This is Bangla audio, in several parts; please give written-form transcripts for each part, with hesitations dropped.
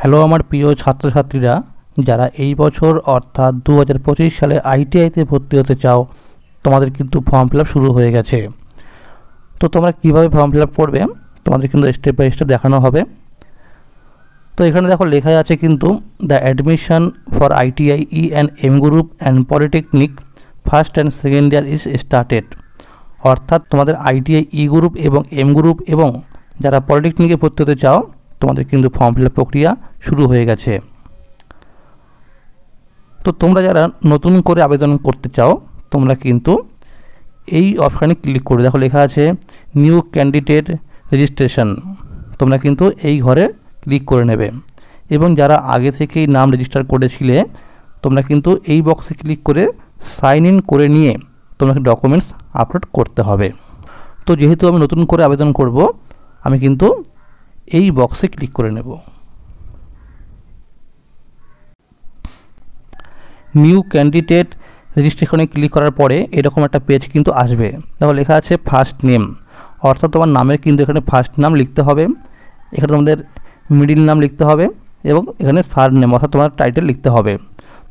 হ্যালো আমার প্রিয় ছাত্রছাত্রীরা, যারা এই বছর অর্থাৎ 2025 সালে আইটিআইতে ভর্তি হতে চাও, তোমাদের কিন্তু ফর্ম ফিল আপ শুরু হয়ে গেছে। তো তোমরা কীভাবে ফর্ম ফিল আপ করবে তোমাদের কিন্তু স্টেপ বাই স্টেপ দেখানো হবে। তো এখানে দেখো লেখা আছে কিন্তু the admission for ITI E and M group and polytechnic first and second year is started. অর্থাৎ তোমাদের আইটিআই ই গ্রুপ এবং এম গ্রুপ এবং যারা পলিটেকনিকে ভর্তি হতে চাও তোমাদের কিন্তু ফর্ম ফিল আপ প্রক্রিয়া শুরু হয়ে গেছে। তো তোমরা যারা নতুন করে আবেদন করতে চাও তোমরা কিন্তু এই অপশানে ক্লিক করে দেখো লেখা আছে নিউ ক্যান্ডিডেট রেজিস্ট্রেশন। তোমরা কিন্তু এই ঘরে ক্লিক করে নেবে এবং যারা আগে থেকেই নাম রেজিস্টার করেছিলে তোমরা কিন্তু এই বক্সে ক্লিক করে সাইন ইন করে নিয়ে তোমাকে ডকুমেন্টস আপলোড করতে হবে। তো যেহেতু আমি নতুন করে আবেদন করব আমি কিন্তু এই বক্সে ক্লিক করে নেব। নিউ ক্যান্ডিডেট রেজিস্ট্রেশনে ক্লিক করার পরে এরকম একটা পেজ কিন্তু আসবে। দেখো লেখা আছে ফার্স্ট নেম, অর্থাৎ তোমার নামের কিন্তু এখানে ফার্স্ট নাম লিখতে হবে, এখানে তোমাদের মিডিল নাম লিখতে হবে এবং এখানে সার নেম অর্থাৎ তোমার টাইটেল লিখতে হবে।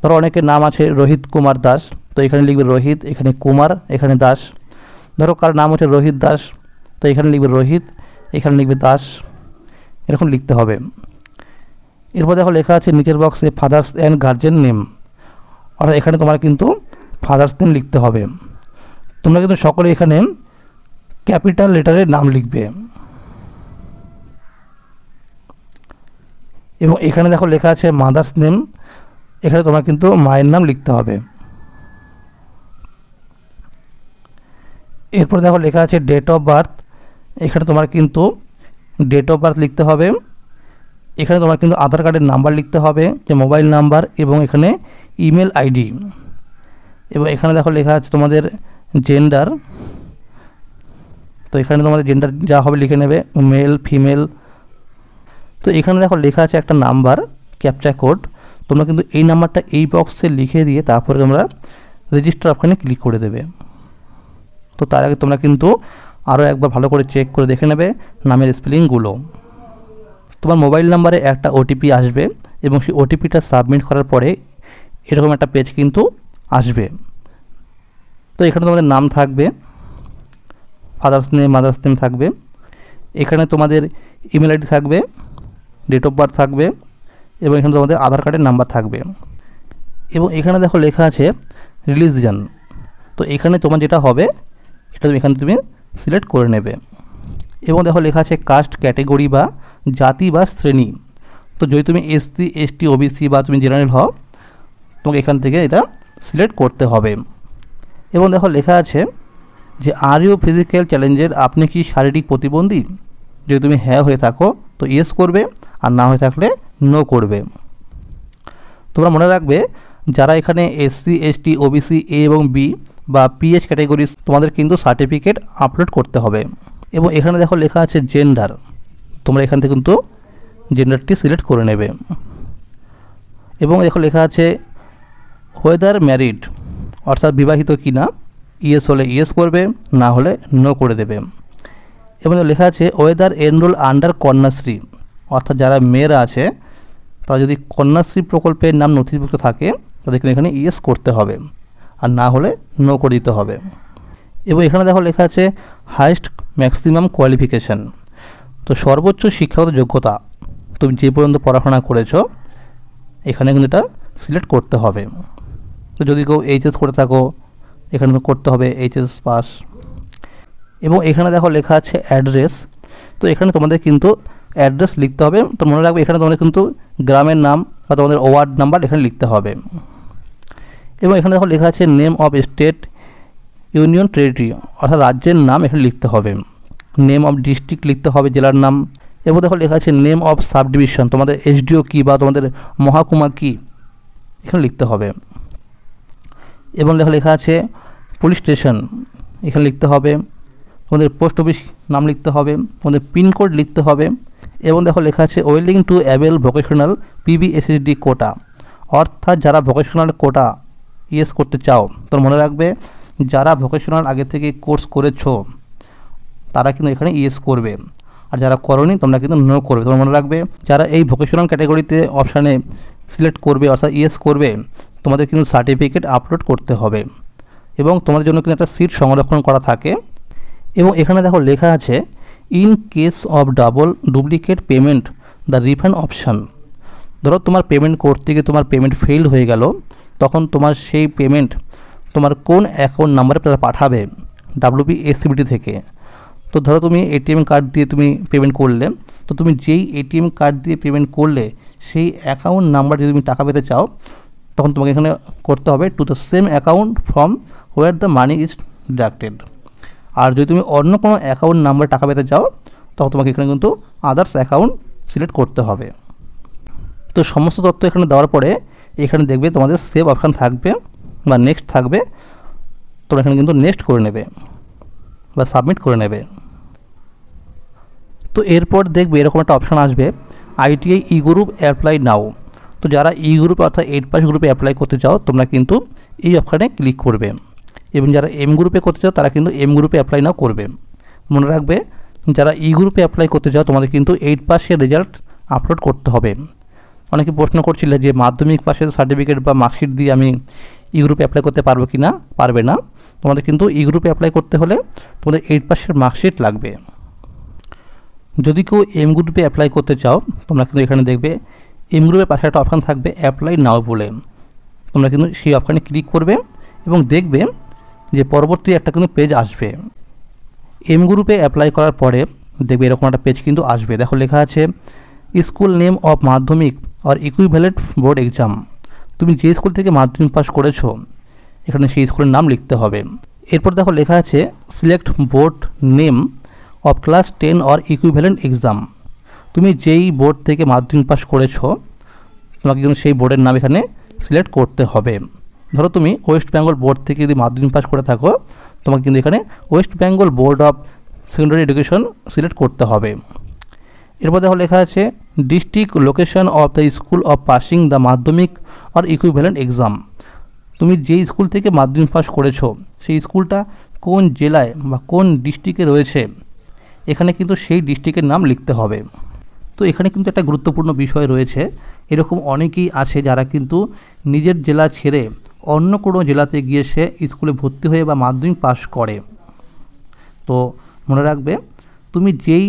ধরো অনেকের নাম আছে রোহিত কুমার দাস, তো এখানে লিখবে রোহিত, এখানে কুমার, এখানে দাস। ধরো কার নাম হচ্ছে রোহিত দাস, তো এখানে লিখবে রোহিত, এখানে লিখবে দাস, এরকম লিখতে হবে। এরপর দেখো লেখা আছে নিচের বক্সে ফাদার্স অ্যান্ড গার্জেন নেম, অর্থাৎ এখানে তোমার কিন্তু ফাদার্স নেম লিখতে হবে। তোমরা কিন্তু সকলে এখানে ক্যাপিটাল লেটারের নাম লিখবে এবং এখানে দেখো লেখা আছে মাদার্স নেম, এখানে তোমার কিন্তু মায়ের নাম লিখতে হবে। এরপর দেখো লেখা আছে ডেট অফ বার্থ, এখানে তোমার কিন্তু ডেট অফ বার্থ লিখতে হবে। এখানে তোমার কিন্তু আধার কার্ডের নাম্বার লিখতে হবে, যে মোবাইল নাম্বার এবং এখানে ইমেল আইডি। এবং এখানে দেখো লেখা আছে তোমাদের জেন্ডার, তো এখানে তোমাদের জেন্ডার যা হবে লিখে নেবে, মেল ফিমেল। তো এখানে দেখো লেখা আছে একটা নাম্বার ক্যাপচা কোড, তোমরা কিন্তু এই নাম্বারটা এই বক্সে লিখে দিয়ে তারপরে তোমরা রেজিস্টার অপশানে ক্লিক করে দেবে। তো তার আগে তোমরা কিন্তু আরও একবার ভালো করে চেক করে দেখে নেবে নামের স্পেলিংগুলো। তোমার মোবাইল নাম্বারে একটা ওটিপি আসবে এবং সেই ওটিপিটা সাবমিট করার পরে এরকম একটা পেজ কিন্তু আসবে। তো এখানে তোমাদের নাম থাকবে, ফাদার্স নেম মাদার্স নেম থাকবে, এখানে তোমাদের ইমেল আইডি থাকবে, ডেট অফ বার্থ থাকবে এবং এখানে তোমাদের আধার কার্ডের নাম্বার থাকবে। এবং এখানে দেখো লেখা আছে রিলিজিয়ান, তো এখানে তোমার যেটা হবে সেটা এখানে তুমি সিলেক্ট করে নেবে। এবং দেখো লেখা আছে কাস্ট ক্যাটেগরি বা জাতি বা শ্রেণী, তো যদি তুমি এসসি এসটি ওবিসি বা তুমি জেনারেল হও তোমাকে এখান থেকে এটা সিলেক্ট করতে হবে। এবং দেখো লেখা আছে যে আর ইউ ফিজিক্যাল চ্যালেঞ্জের, আপনি কি শারীরিক প্রতিবন্ধী? যদি তুমি হ্যাঁ হয়ে থাকো তো ইয়েস করবে, আর না হয়ে থাকলে নো করবে। তোমরা মনে রাখবে যারা এখানে এসসি এসটি ওবিসি এ এবং বি বা পিএইচ ক্যাটাগরি তোমাদের কিন্তু সার্টিফিকেট আপলোড করতে হবে। এবং এখানে দেখো লেখা আছে জেন্ডার, তোমরা এখান থেকে কিন্তু জেন্ডারটি সিলেক্ট করে নেবে। এবং দেখো লেখা আছে ওয়েদার ম্যারিড, অর্থাৎ বিবাহিত কি না, ইয়েস হলে ইয়েস করবে, না হলে নো করে দেবে। এবং লেখা আছে ওয়েদার এনরোল আন্ডার কন্যাশ্রী, অর্থাৎ যারা মেয়েরা আছে তারা যদি কন্যাশ্রী প্রকল্পের নাম নথিভুক্ত থাকে তাদেরকে এখানে ইয়েস করতে হবে, আর না হলে নো করে দিতে হবে। এবং এখানে দেখো লেখা আছে হাইয়েস্ট ম্যাক্সিমাম কোয়ালিফিকেশান, তো সর্বোচ্চ শিক্ষাগত যোগ্যতা তুমি যে পর্যন্ত পড়াশোনা করেছো এখানে কিন্তু এটা সিলেক্ট করতে হবে। তো যদি কেউ এইচএস করে থাকো এখানে তো করতে হবে এইচএস পাস। এবং এখানে দেখো লেখা আছে অ্যাড্রেস, তো এখানে তোমাদের কিন্তু অ্যাড্রেস লিখতে হবে। তো মনে রাখবে এখানে তোমাদের কিন্তু গ্রামের নাম বা তোমাদের ওয়ার্ড নাম্বার এখানে লিখতে হবে। এবং এখানে দেখো লেখা আছে name of state union territory, অর্থাৎ রাজ্যের নাম এখানে লিখতে হবে। নেম অফ ডিস্ট্রিক্ট লিখতে হবে, জেলার নাম। এবং দেখো লেখা আছে নেম অফ সাব ডিভিশন, তোমাদের এসডিও কী বা তোমাদের মহকুমা কী এখানে লিখতে হবে। এবং দেখো লেখা আছে পুলিশ স্টেশন এখানে লিখতে হবে, তোমাদের পোস্ট অফিস নাম লিখতে হবে, তোমাদের পিনকোড লিখতে হবে। এবং দেখো লেখা আছে willing to avail vocational PBSSD quota, অর্থাৎ যারা ভোকেশনাল কোটা ইয়েস করতে চাও। তো মনে রাখবে যারা ভোকেশনাল আগে থেকে কোর্স করেছো তারা কিন্তু এখানে ইয়েস করবে, আর যারা করোনি তোমরা কিন্তু নো করবে। তোমরা মনে রাখবে যারা এই ভোকেশনাল ক্যাটাগরিতে অপশানে সিলেক্ট করবে অর্থাৎ ইয়েস করবে, তোমাদের কিন্তু সার্টিফিকেট আপলোড করতে হবে এবং তোমাদের জন্য কিন্তু একটা সিট সংরক্ষণ করা থাকে। এবং এখানে দেখো লেখা আছে in case of duplicate payment the refund option. ধরো তোমার পেমেন্ট করতে গিয়ে তোমার পেমেন্ট ফেল হয়ে গেল, তখন তোমার সেই পেমেন্ট তোমার কোন অ্যাকাউন্ট নাম্বারে পাঠাবে WPSCBD থেকে। তো ধরো তুমি এটিএম কার্ড দিয়ে তুমি পেমেন্ট করলে, তো তুমি যেই এটিএম কার্ড দিয়ে পেমেন্ট করলে সেই অ্যাকাউন্ট নাম্বার যদি তুমি টাকা পেতে চাও, তখন তোমাকে এখানে করতে হবে to the same account from where the money is deducted. আর যদি তুমি অন্য কোনো অ্যাকাউন্ট নাম্বারে টাকা পেতে চাও, তখন তোমাকে এখানে কিন্তু আদার্স অ্যাকাউন্ট সিলেক্ট করতে হবে। তো সমস্ত তথ্য এখানে দেওয়ার পরে এখানে দেখবে তোমাদের সেভ অপশান থাকবে বা নেক্সট থাকবে, তোমরা এখানে কিন্তু নেক্সট করে নেবে বা সাবমিট করে নেবে। তো এরপর দেখবে এরকম একটা অপশান আসবে ITI ই গ্রুপ অ্যাপ্লাই নাও। তো যারা ই গ্রুপ অর্থাৎ 8 পাস গ্রুপে অ্যাপ্লাই করতে চাও তোমরা কিন্তু এই অপশানে ক্লিক করবে, এবং যারা এম গ্রুপে করতে চাও তারা কিন্তু এম গ্রুপে অ্যাপ্লাই নাও করবে। মনে রাখবে যারা ই গ্রুপে অ্যাপ্লাই করতে চাও তোমাদের কিন্তু 8 পাসের রেজাল্ট আপলোড করতে হবে। অনেকে প্রশ্ন করছিলে যে মাধ্যমিক পাসের সার্টিফিকেট বা মার্কশিট দিয়ে আমি ই গ্রুপে অ্যাপ্লাই করতে পারবো কি না, পারবে না। তোমাদের কিন্তু ই গ্রুপে অ্যাপ্লাই করতে হলে তোমাদের 8 পাসের মার্কশিট লাগবে। যদি কেউ এম গ্রুপে অ্যাপ্লাই করতে চাও তোমরা কিন্তু এখানে দেখবে এম গ্রুপের পাশে একটা অপশান থাকবে অ্যাপ্লাই নাও বলে, তোমরা কিন্তু সেই অপশানে ক্লিক করবে এবং দেখবে যে পরবর্তী একটা কিন্তু পেজ আসবে। এম গ্রুপে অ্যাপ্লাই করার পরে দেখবে এরকম একটা পেজ কিন্তু আসবে। দেখো লেখা আছে স্কুল নেম অফ মাধ্যমিক অর ইকুইভ্যালেন্ট বোর্ড এক্সাম। তুমি যে স্কুল থেকে মাধ্যমিক পাস করেছো এখানে সেই স্কুলের নাম লিখতে হবে। এরপর দেখো লেখা আছে select board name of class 10 or equivalent exam. তুমি যেই বোর্ড থেকে মাধ্যমিক পাস করেছো তোমাকে কিন্তু সেই বোর্ডের নাম এখানে সিলেক্ট করতে হবে। ধরো তুমি ওয়েস্ট বেঙ্গল বোর্ড থেকে যদি মাধ্যমিক পাস করে থাকো তোমাকে কিন্তু এখানে West Bengal board of secondary education select করতে হবে। এরপর দেখো লেখা আছে district location of the school of passing the মাধ্যমিক অর ইকুইভ্যালেন্ট এক্সাম। তুমি যেই স্কুল থেকে মাধ্যমিক পাস করেছো সেই স্কুলটা কোন জেলায় বা কোন ডিস্ট্রিক্টে রয়েছে এখানে কিন্তু সেই ডিস্ট্রিক্টের নাম লিখতে হবে। তো এখানে কিন্তু একটা গুরুত্বপূর্ণ বিষয় রয়েছে, এরকম অনেকেই আছে যারা কিন্তু নিজের জেলা ছেড়ে অন্য কোনো জেলাতে গিয়ে সে স্কুলে ভর্তি হয়ে বা মাধ্যমিক পাস করে। তো মনে রাখবে তুমি যেই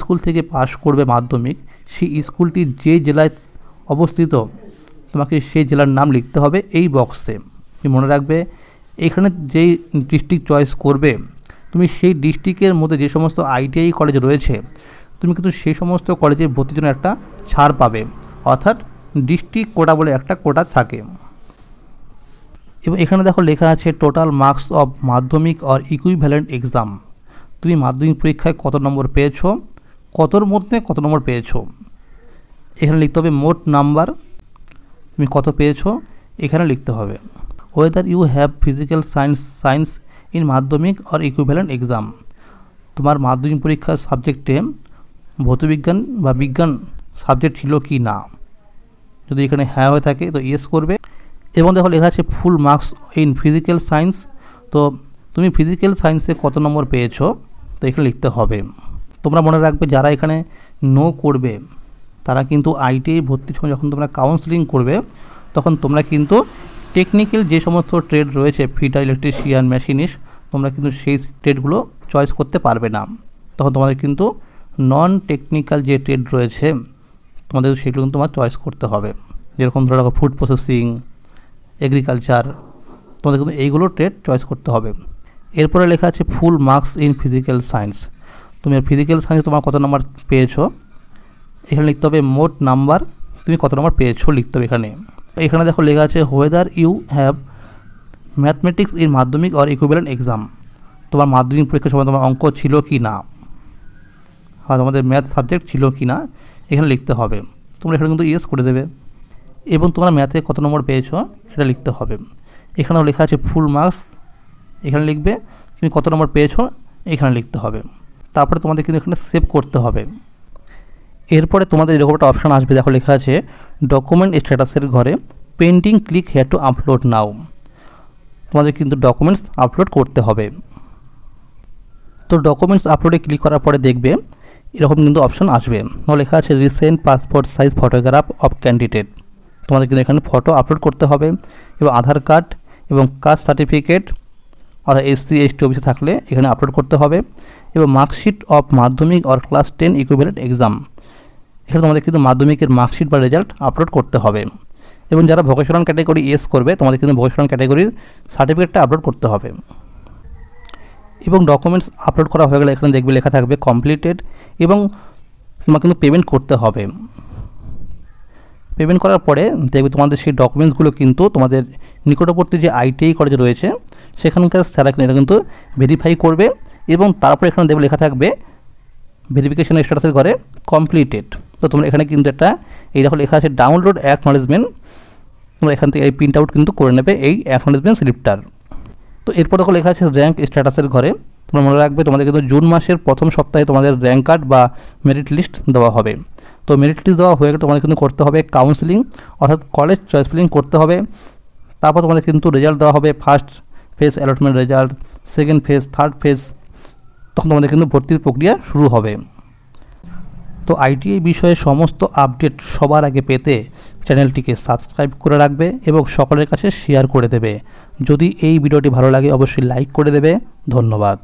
স্কুল থেকে পাস করবে মাধ্যমিক সেই স্কুলটি যে জেলায় অবস্থিত তোমাকে সেই জেলার নাম লিখতে হবে এই বক্সে। তুমি মনে রাখবে এখানে যেই ডিস্ট্রিক্ট চয়েস করবে তুমি সেই ডিস্ট্রিক্টের মধ্যে যে সমস্ত ITI কলেজ রয়েছে তুমি কিন্তু সেই সমস্ত কলেজে ভর্তির জন্য একটা ছাড় পাবে, অর্থাৎ ডিস্ট্রিক্ট কোটা বলে একটা কোটা থাকে। এবং এখানে দেখো লেখা আছে টোটাল মার্কস অফ মাধ্যমিক অর ইকুইভ্যালেন্ট এক্সাম। তুমি মাধ্যমিক পরীক্ষায় কত নম্বর পেয়েছো, কতর মধ্যে কত নম্বর পেয়েছো এখানে লিখতে হবে। মোট নাম্বার তুমি কত পেয়েছো এখানে লিখতে হবে। Whether you have physical science in Madhyamik or equivalent exam. তোমার মাধ্যমিক পরীক্ষার সাবজেক্টে ভৌতবিজ্ঞান বা বিজ্ঞান সাবজেক্ট ছিল কি না, যদি এখানে হ্যাঁ হয়ে থাকে তো ইয়েস করবে। এবং দেখো লেখা আছে full marks in physical science. তো তুমি ফিজিক্যাল সায়েন্সে কত নম্বর পেয়েছো তো এখানে লিখতে হবে। তোমরা মনে রাখবে যারা এখানে নো করবে তারা কিন্তু ITI ভর্তির সময় যখন তোমরা কাউন্সেলিং করবে তখন তোমরা কিন্তু টেকনিক্যাল যে সমস্ত ট্রেড রয়েছে ফিটার, ইলেকট্রিশিয়ান, মেশিনিস্ট তোমরা কিন্তু সেই ট্রেডগুলো চয়েস করতে পারবে না। তখন তোমাদের কিন্তু নন টেকনিক্যাল যে ট্রেড রয়েছে তোমাদের সেগুলো কিন্তু তোমার চয়েস করতে হবে। যেরকম ধরো রাখো ফুড প্রসেসিং, এগ্রিকালচার, তোমাদের কিন্তু এইগুলো ট্রেড চয়েস করতে হবে। এরপরে লেখা আছে full marks in physical science. তুমি ফিজিক্যাল সায়েন্সে তোমার কত নাম্বার পেয়েছো এখানে লিখতে হবে। মোট নাম্বার তুমি কত নাম্বার পেয়েছো লিখতে হবে এখানে। এখানে দেখো লেখা আছে whether you have mathematics in Madhyamik or equivalent exam. তোমার মাধ্যমিক পরীক্ষার সময় তোমার অঙ্ক ছিল কি না বা তোমাদের ম্যাথ সাবজেক্ট ছিল কি না এখানে লিখতে হবে। তোমরা এখানে কিন্তু ইয়েস করে দেবে। এবং তোমরা ম্যাথে কত নম্বর পেয়েছো সেটা লিখতে হবে। এখানেও লেখা আছে ফুল মার্কস, এখানে লিখবে। তুমি কত নম্বর পেয়েছো এখানে লিখতে হবে। তারপরে তোমাদের কিন্তু এখানে সেভ করতে হবে। এরপরে তোমাদের এরকম একটা অপশান আসবে, দেখো লেখা আছে ডকুমেন্ট স্ট্যাটাসের ঘরে pending, click here to upload now. তোমাদের কিন্তু ডকুমেন্টস আপলোড করতে হবে। তো ডকুমেন্টস আপলোডে ক্লিক করার পরে দেখবে এরকম কিন্তু অপশন আসবে। তাহলে লেখা আছে recent passport size photograph of candidate, তোমাদের কিন্তু এখানে ফটো আপলোড করতে হবে এবং আধার কার্ড এবং কাস্ট সার্টিফিকেট আর SC ST অফিসে থাকলে এখানে আপলোড করতে হবে এবং মার্কশিট অফ মাধ্যমিক আর ক্লাস 10 ইকুইভ্যালেন্ট এক্সাম, এখানে তোমাদের কিন্তু মাধ্যমিকের মার্কশিট বা রেজাল্ট আপলোড করতে হবে এবং যারা ভোকেশনাল ক্যাটাগরি এস করবে তোমাদের কিন্তু ভোকেশনাল ক্যাটাগরির সার্টিফিকেটটা আপলোড করতে হবে। এবং ডকুমেন্টস আপলোড করা হয়ে গেলে এখানে দেখবে লেখা থাকবে কমপ্লিটেড এবং তোমার কিন্তু পেমেন্ট করতে হবে। পেমেন্ট করার পরে দেখবে তোমাদের সেই ডকুমেন্টসগুলো কিন্তু তোমাদের নিকটবর্তী যে ITI কলেজ রয়েছে সেখানকার স্যারা এটা কিন্তু ভেরিফাই করবে এবং তারপরে এখানে দেখবে লেখা থাকবে ভেরিফিকেশন স্ট্যাটাসের ঘরে কমপ্লিটেড। তো তোমরা এখানে কিন্তু একটা এই দেখো লেখা আছে ডাউনলোড অ্যাকনলেজমেন্ট, তোমরা এখান থেকে এই প্রিন্ট আউট কিন্তু করে নেবে এই অ্যাকনলেজমেন্ট স্লিপটার। তো এরপর দেখো লেখা আছে র্যাঙ্ক স্ট্যাটাসের ঘরে, তোমরা মনে রাখবে তোমাদের কিন্তু জুন মাসের প্রথম সপ্তাহে তোমাদের র্যাঙ্ক কার্ড বা মেরিট লিস্ট দেওয়া হবে। তো মেরিট লিস্ট দেওয়া হয়ে গেলে তোমাদের কিন্তু করতে হবে কাউন্সেলিং অর্থাৎ কলেজ চয়েস ফিলিং করতে হবে। তারপর তোমাদের কিন্তু রেজাল্ট দেওয়া হবে, first phase allotment result, second phase, third phase, তখন তোমাদের কিন্তু ভর্তির প্রক্রিয়া শুরু হবে। তো ITI বিষয়ে সমস্ত আপডেট সবার আগে পেতে চ্যানেলটিকে সাবস্ক্রাইব করে রাখবে এবং সকলের কাছে শেয়ার করে দেবে। যদি এই ভিডিওটি ভালো লাগে অবশ্যই লাইক করে দেবে। ধন্যবাদ।